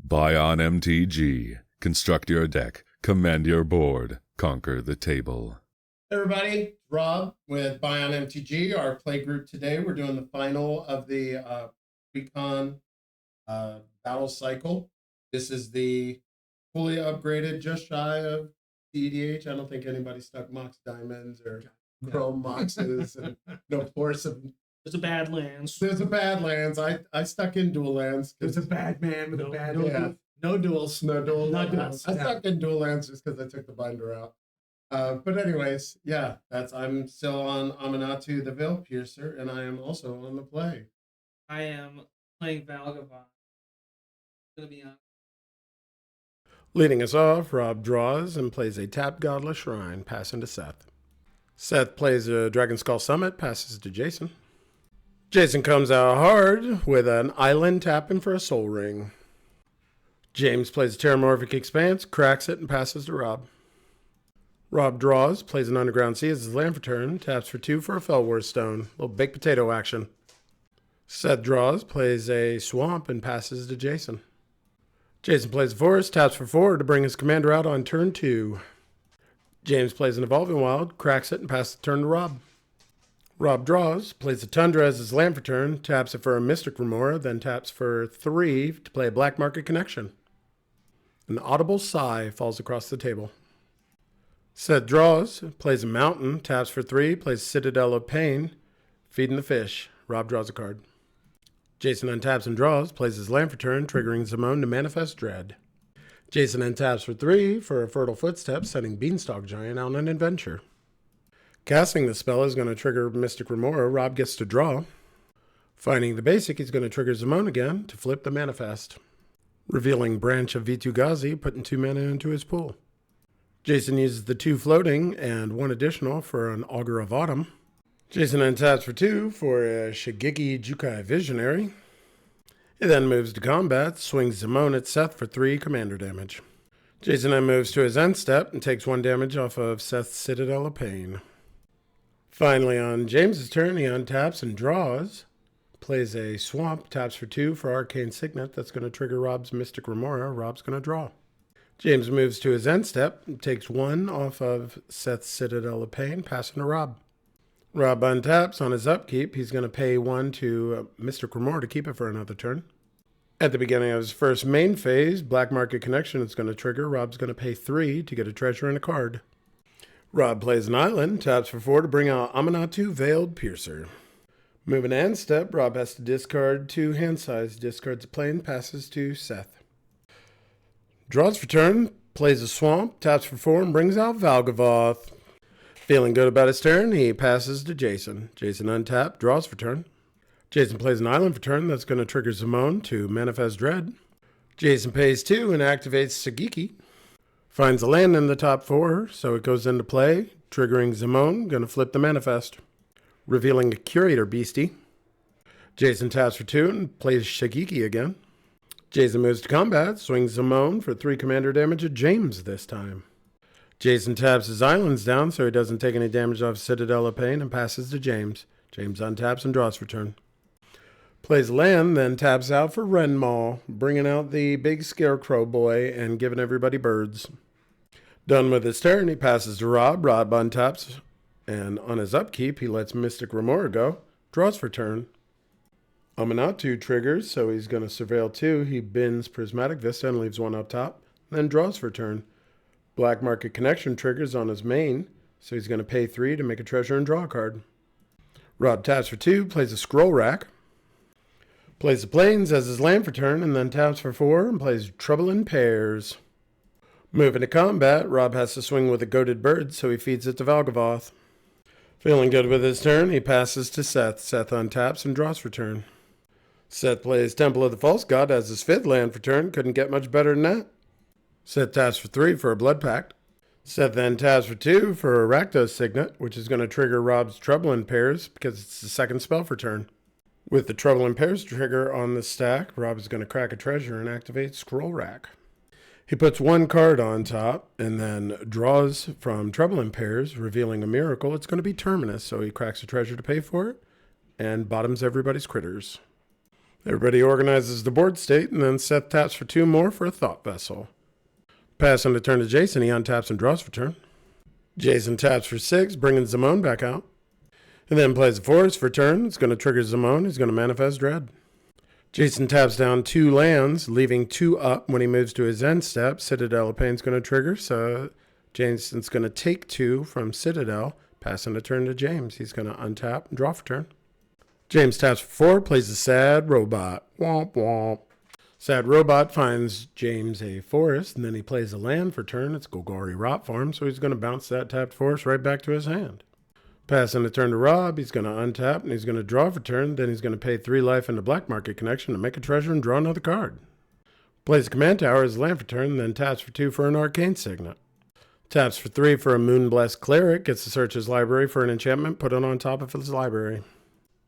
Buy on MTG. Construct your deck. Command your board. Conquer the table. Hey everybody, Rob with Buy on MTG, our play group today. We're doing the final of the Precon battle cycle. This is the fully upgraded, just shy of CEDH. I don't think anybody stuck Mox Diamonds or Chrome Moxes and no force of. There's a Badlands. There's a Badlands. I stuck in dual lands. There's a bad man with a bad yeah. No duels. No dual. No I duels. stuck in dual lands just because I took the binder out. But anyways, yeah, I'm still on Aminatou the Veil Piercer, and I am also on the play. I am playing Valgavon. Gonna be on. Leading us off, Rob draws and plays a tap Godless Shrine, passing to Seth. Seth plays a Dragon Skull Summit, passes to Jason. Jason comes out hard with an island tapping for a Soul Ring. James plays a Terramorphic Expanse, cracks it, and passes to Rob. Rob draws, plays an Underground Sea as his land for turn, taps for 2 for a Fellwar Stone. Little baked potato action. Seth draws, plays a Swamp, and passes to Jason. Jason plays a Forest, taps for 4 to bring his commander out on turn 2. James plays an Evolving Wild, cracks it, and passes the turn to Rob. Rob draws, plays a Tundra as his land for turn, taps it for a Mystic Remora, then taps for 3 to play a Black Market Connection. An audible sigh falls across the table. Seth draws, plays a Mountain, taps for 3, plays Citadel of Pain, feeding the fish. Rob draws a card. Jason untaps and draws, plays his land for turn, triggering Zimone to manifest Dread. Jason untaps for 3 for a Fertile Footsteps, sending Beanstalk Giant on an adventure. Casting the spell is going to trigger Mystic Remora. Rob gets to draw. Finding the basic, he's going to trigger Zimone again to flip the manifest. Revealing Branch of Vitu-Ghazi, putting 2 mana into his pool. Jason uses the 2 floating and 1 additional for an Augur of Autumn. Jason untaps for 2 for a Shigeki Jukai Visionary. He then moves to combat, swings Zimone at Seth for 3 commander damage. Jason then moves to his end step and takes 1 damage off of Seth's Citadel of Pain. Finally, on James's turn, he untaps and draws, plays a Swamp, taps for 2 for Arcane Signet. That's going to trigger Rob's Mystic Remora. Rob's going to draw. James moves to his end step and takes 1 off of Seth's Citadel of Pain, passing to Rob. Rob untaps on his upkeep. He's going to pay 1 to Mystic Remora to keep it for another turn. At the beginning of his first main phase, Black Market Connection is going to trigger. Rob's going to pay 3 to get a treasure and a card. Rob plays an island, taps for 4 to bring out Aminatou Veiled Piercer. Moving to end step, Rob has to discard 2 hand size, discards a plane, passes to Seth. Draws for turn, plays a Swamp, taps for 4, and brings out Valgavoth. Feeling good about his turn, he passes to Jason. Jason untapped, draws for turn. Jason plays an island for turn, that's going to trigger Zimone to manifest Dread. Jason pays 2 and activates Shigeki. Finds a land in the top 4, so it goes into play, triggering Zimone, going to flip the manifest. Revealing a Curator Beastie. Jason taps for 2 and plays Shigeki again. Jason moves to combat, swings Zimone for 3 commander damage at James this time. Jason taps his islands down so he doesn't take any damage off Citadel of Pain and passes to James. James untaps and draws for turn. Plays land, then taps out for Renmaw, bringing out the big scarecrow boy and giving everybody birds. Done with his turn, he passes to Rob. Rob untaps, and on his upkeep, he lets Mystic Remora go, draws for turn. Aminatou triggers, so he's going to surveil 2. He bins Prismatic Vista and leaves 1 up top, then draws for turn. Black Market Connection triggers on his main, so he's going to pay 3 to make a treasure and draw a card. Rob taps for 2, plays a Scroll Rack. Plays the Plains as his land for turn, and then taps for 4 and plays Trouble in Pairs. Moving to combat, Rob has to swing with a Goated Bird, so he feeds it to Valgavoth. Feeling good with his turn, he passes to Seth. Seth untaps and draws for turn. Seth plays Temple of the False God as his 5th land for turn. Couldn't get much better than that. Seth taps for 3 for a Blood Pact. Seth then taps for 2 for a Rakdos Signet, which is going to trigger Rob's Trouble in Pairs because it's the 2nd spell for turn. With the Trouble in Pairs trigger on the stack, Rob is going to crack a treasure and activate Scroll Rack. He puts 1 card on top and then draws from Trouble in Pairs, revealing a miracle. It's going to be Terminus, so he cracks a treasure to pay for it and bottoms everybody's critters. Everybody organizes the board state, and then Seth taps for 2 more for a thought vessel. Passing the turn to Jason, he untaps and draws for turn. Jason taps for 6, bringing Zimone back out. And then plays a forest for turn. It's going to trigger Zimone. He's going to manifest Dread. Jason taps down 2 lands, leaving 2 up when he moves to his end step. Citadel of Pain's going to trigger, so Jason's going to take 2 from Citadel, passing the turn to James. He's going to untap and draw for turn. James taps for 4, plays a Sad Robot. Womp womp. Sad Robot finds James a forest, and then he plays a land for turn. It's Golgari Rot Farm, so he's going to bounce that tapped forest right back to his hand. Passing the turn to Rob, he's going to untap, and he's going to draw for turn. Then he's going to pay 3 life into Black Market Connection to make a treasure and draw another card. Plays a Command Tower as a land for turn, then taps for 2 for an Arcane Signet. Taps for 3 for a Moonblessed Cleric, gets to search his library for an enchantment, put it on top of his library.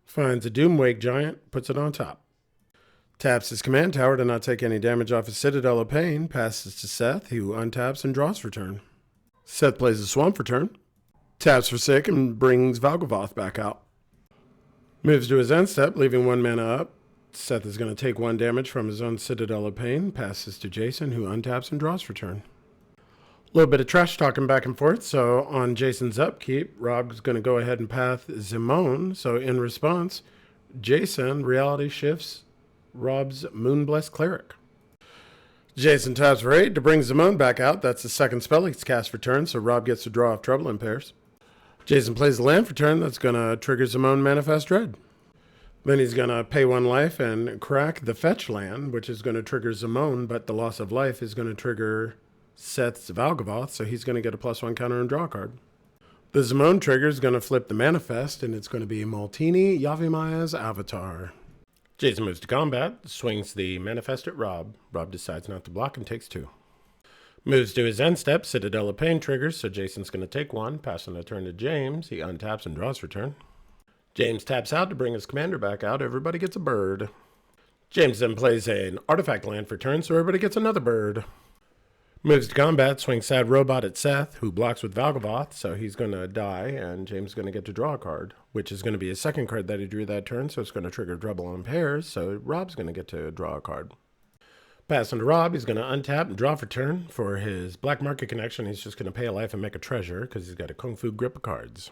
Finds a Doomwake Giant, puts it on top. Taps his Command Tower to not take any damage off his Citadel of Pain, passes to Seth, who untaps and draws for turn. Seth plays a Swamp for turn. Taps for 6 and brings Valgavoth back out. Moves to his end step, leaving 1 mana up. Seth is going to take 1 damage from his own Citadel of Pain, passes to Jason, who untaps and draws for turn. A little bit of trash talking back and forth, so on Jason's upkeep, Rob's going to go ahead and path Zimone. So in response, Jason reality shifts Rob's Moonblessed Cleric. Jason taps for 8 to bring Zimone back out. That's the second spell he's cast for turn, so Rob gets to draw off Trouble in Pairs. Jason plays the land for turn. That's going to trigger Zimone Manifest Dread. Then he's going to pay 1 life and crack the fetch land, which is going to trigger Zimone, but the loss of life is going to trigger Seth's Valgavoth, so he's going to get a +1 counter and draw a card. The Zimone trigger is going to flip the Manifest, and it's going to be Maltini Yavimaya's Avatar. Jason moves to combat, swings the Manifest at Rob. Rob decides not to block and takes 2. Moves to his end step, Citadel of Pain triggers, so Jason's going to take 1, passing the turn to James. He untaps and draws for turn. James taps out to bring his commander back out. Everybody gets a bird. James then plays an artifact land for turn, so everybody gets another bird. Moves to combat, swings Sad Robot at Seth, who blocks with Valgavoth, so he's going to die, and James is going to get to draw a card, which is going to be his second card that he drew that turn, so it's going to trigger Trouble in Pairs, so Rob's going to get to draw a card. Passing to Rob, he's going to untap and draw for turn. For his Black Market Connection, he's just going to pay a life and make a treasure, because he's got a Kung Fu grip of cards.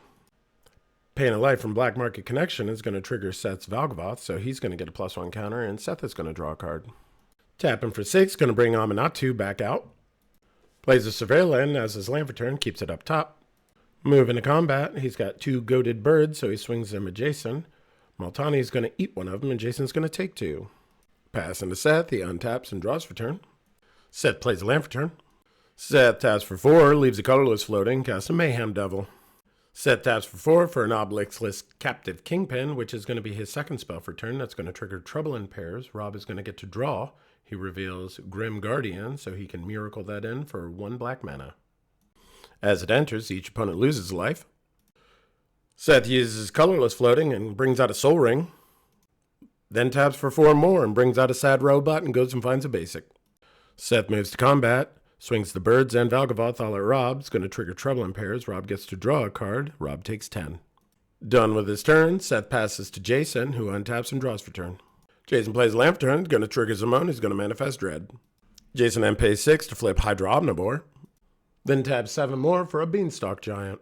Paying a life from Black Market Connection is going to trigger Seth's Valgavoth, so he's going to get a +1 counter, and Seth is going to draw a card. Tapping for 6, going to bring Aminatu back out. Plays a Surveil Land as his land for turn, keeps it up top. Moving to combat, he's got 2 goated birds, so he swings them at Jason. Maltani's going to eat 1 of them, and Jason's going to take 2. Passing to Seth, he untaps and draws for turn. Seth plays a land for turn. Seth taps for 4, leaves a colorless floating, casts a Mayhem Devil. Seth taps for 4 for an Obelixless Captive Kingpin, which is going to be his second spell for turn. That's going to trigger Trouble in Pairs. Rob is going to get to draw. He reveals Grim Guardian, so he can miracle that in for 1 black mana. As it enters, each opponent loses a life. Seth uses colorless floating and brings out a Soul Ring. Then taps for 4 more and brings out a Sad Robot and goes and finds a basic. Seth moves to combat, swings the birds and Valgavoth all at Rob. It's going to trigger Trouble in Pairs. Rob gets to draw a card. Rob takes 10. Done with his turn, Seth passes to Jason, who untaps and draws for turn. Jason plays land for turn, going to trigger Zimone, who's going to manifest Dread. Jason then pays 6 to flip Hydra Omnivore. Then taps 7 more for a Beanstalk Giant.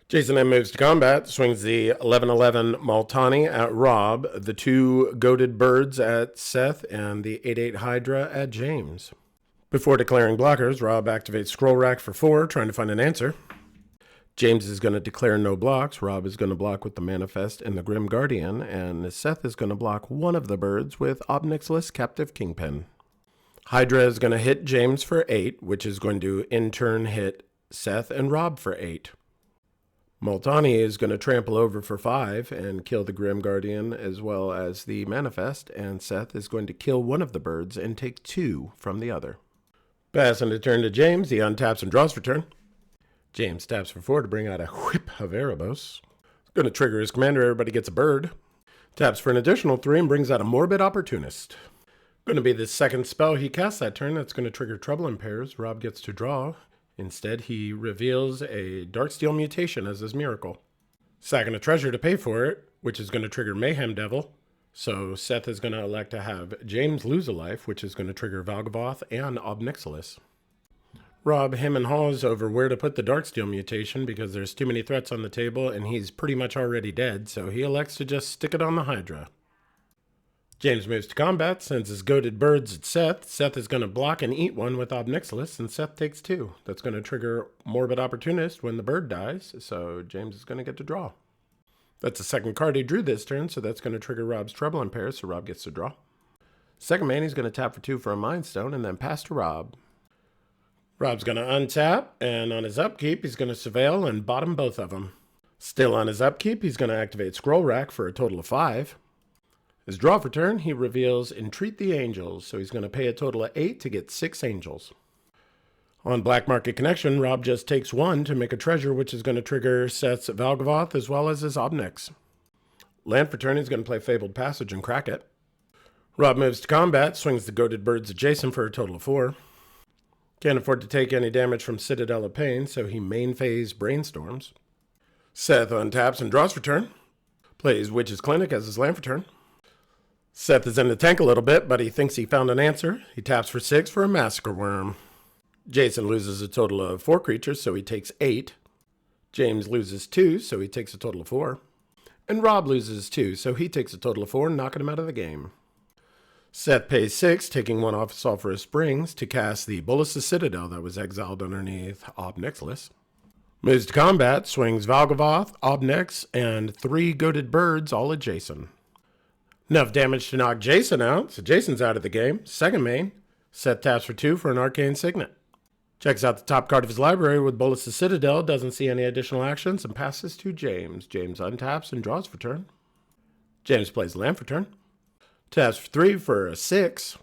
Jason then moves to combat, swings the 11/11 Maltani at Rob, the 2 goated birds at Seth, and the 8/8 Hydra at James. Before declaring blockers, Rob activates Scroll Rack for 4, trying to find an answer. James is going to declare no blocks. Rob is going to block with the Manifest and the Grim Guardian, and Seth is going to block 1 of the birds with Obelixless Captive Kingpin. Hydra is going to hit James for 8, which is going to in turn hit Seth and Rob for 8. Maltani is going to trample over for 5 and kill the Grim Guardian as well as the Manifest, and Seth is going to kill 1 of the birds and take 2 from the other. Passing the turn to James, he untaps and draws for turn. James taps for 4 to bring out a Whip of Erebos. It's going to trigger his commander, everybody gets a bird. Taps for an additional 3 and brings out a Morbid Opportunist. Going to be the second spell he casts that turn. That's going to trigger Trouble in Pairs. Rob gets to draw. Instead, he reveals a Darksteel Mutation as his miracle. Sacking a treasure to pay for it, which is going to trigger Mayhem Devil. So Seth is going to elect to have James lose a life, which is going to trigger Valgavoth and Obnixilis. Rob him and haws over where to put the Darksteel mutation because there's too many threats on the table and he's pretty much already dead, so he elects to just stick it on the Hydra. James moves to combat, sends his goaded birds at Seth. Seth is going to block and eat one with Obnixilis, and Seth takes 2. That's going to trigger Morbid Opportunist when the bird dies, so James is going to get to draw. That's the second card he drew this turn, so that's going to trigger Rob's Trouble Impair, so Rob gets to draw. Second main, he's going to tap for 2 for a Mind Stone, and then pass to Rob. Rob's going to untap, and on his upkeep, he's going to Surveil and bottom both of them. Still on his upkeep, he's going to activate Scroll Rack for a total of 5. His draw for turn, he reveals Entreat the Angels, so he's going to pay a total of 8 to get 6 angels. On Black Market Connection, Rob just takes 1 to make a treasure, which is going to trigger Seth's Valgavoth as well as his Obnix. Land for turn, he's going to play Fabled Passage and crack it. Rob moves to combat, swings the Goaded Birds adjacent for a total of 4. Can't afford to take any damage from Citadel of Pain, so he main phase Brainstorms. Seth untaps and draws for turn. Plays Witch's Clinic as his land for turn. Seth is in the tank a little bit, but he thinks he found an answer. He taps for 6 for a Massacre Worm. Jason loses a total of 4 creatures, so he takes 8. James loses 2, so he takes a total of 4. And Rob loses 2, so he takes a total of 4, knocking him out of the game. Seth pays 6, taking 1 off Sulphurous Springs to cast the Bolas of Citadel that was exiled underneath Obnixilis. Moves to combat, swings Valgavoth, Obnix, and 3 Goaded Birds all at Jason. Enough damage to knock Jason out, so Jason's out of the game. Second main, Seth taps for 2 for an Arcane Signet. Checks out the top card of his library with Bolas of Citadel, doesn't see any additional actions, and passes to James. James untaps and draws for turn. James plays land for turn. Taps for 3 for a 6.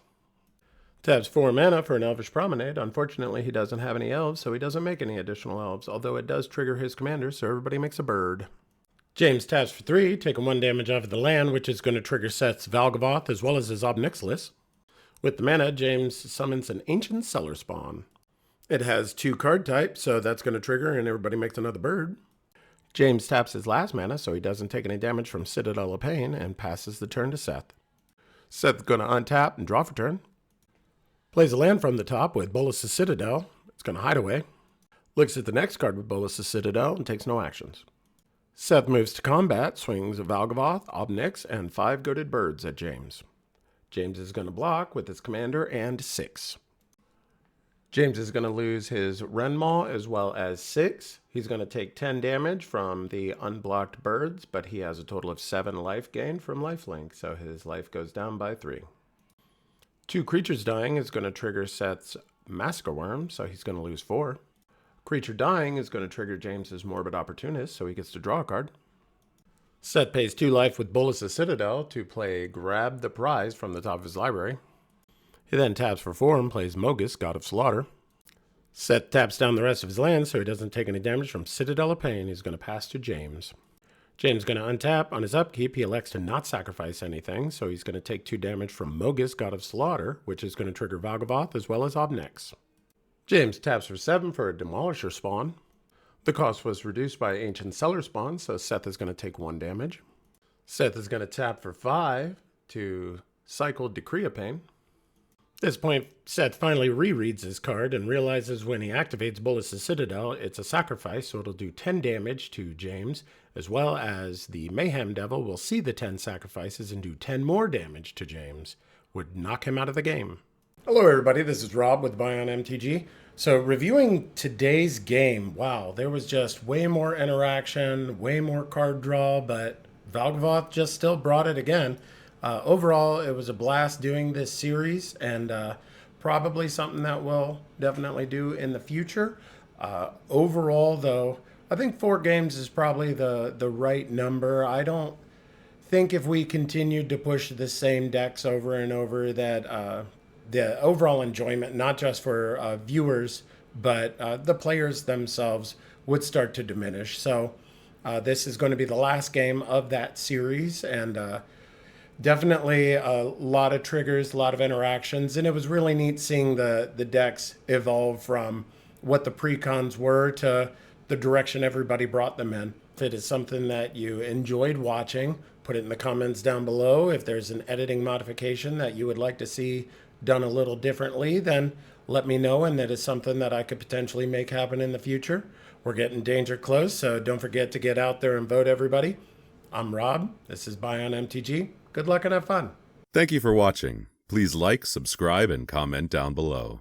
Taps 4 mana for an Elvish Promenade. Unfortunately, he doesn't have any elves, so he doesn't make any additional elves, although it does trigger his commander, so everybody makes a bird. James taps for 3, taking 1 damage off of the land, which is going to trigger Seth's Valgavoth as well as his Obnixilis. With the mana, James summons an Ancient Cellar Spawn. It has 2 card types, so that's going to trigger and everybody makes another bird. James taps his last mana, so he doesn't take any damage from Citadel of Pain, and passes the turn to Seth. Seth's going to untap and draw for turn. Plays a land from the top with Bolas of Citadel. It's going to hide away. Looks at the next card with Bolas of Citadel and takes no actions. Seth moves to combat, swings a Valgavoth, Obnix, and 5 Goaded Birds at James. James is going to block with his commander and 6. James is going to lose his Renmaw as well as 6. He's going to take 10 damage from the unblocked birds, but he has a total of 7 life gained from lifelink, so his life goes down by 3. 2 creatures dying is going to trigger Seth's Massacre Worm, so he's going to lose 4. Creature dying is going to trigger James's Morbid Opportunist, so he gets to draw a card. Seth pays 2 life with Bolas of Citadel to play Grab the Prize from the top of his library. He then taps for 4 and plays Mogus, God of Slaughter. Seth taps down the rest of his land so he doesn't take any damage from Citadel of Pain. He's going to pass to James. James is going to untap. On his upkeep, he elects to not sacrifice anything, so he's going to take 2 damage from Mogus, God of Slaughter, which is going to trigger Valgavoth as well as Obnix. James taps for 7 for a Demolisher Spawn. The cost was reduced by Ancient Cellar Spawn, so Seth is going to take 1 damage. Seth is going to tap for 5 to cycle Decree of Pain. At this point, Seth finally rereads his card and realizes when he activates Bolas of Citadel, it's a sacrifice, so it'll do 10 damage to James, as well as the Mayhem Devil will see the 10 sacrifices and do 10 more damage to James, would knock him out of the game. Hello everybody, this is Rob with Bion MTG. So reviewing today's game, wow, there was just way more interaction, way more card draw, but Valgavoth just still brought it again. Overall, it was a blast doing this series, and probably something that we'll definitely do in the future. Overall, though, I think 4 games is probably the right number. I don't think if we continued to push the same decks over and over that the overall enjoyment, not just for viewers, but the players themselves would start to diminish. So this is going to be the last game of that series, and definitely a lot of triggers, a lot of interactions, and it was really neat seeing the decks evolve from what the precons were to the direction everybody brought them in. If it is something that you enjoyed watching, put it in the comments down below. If there's an editing modification that you would like to see done a little differently, then let me know, and that is something that I could potentially make happen in the future. We're getting danger close, so don't forget to get out there and vote, everybody. I'm Rob. This is Bion MTG. Good luck and have fun. Thank you for watching. Please like, subscribe, and comment down below.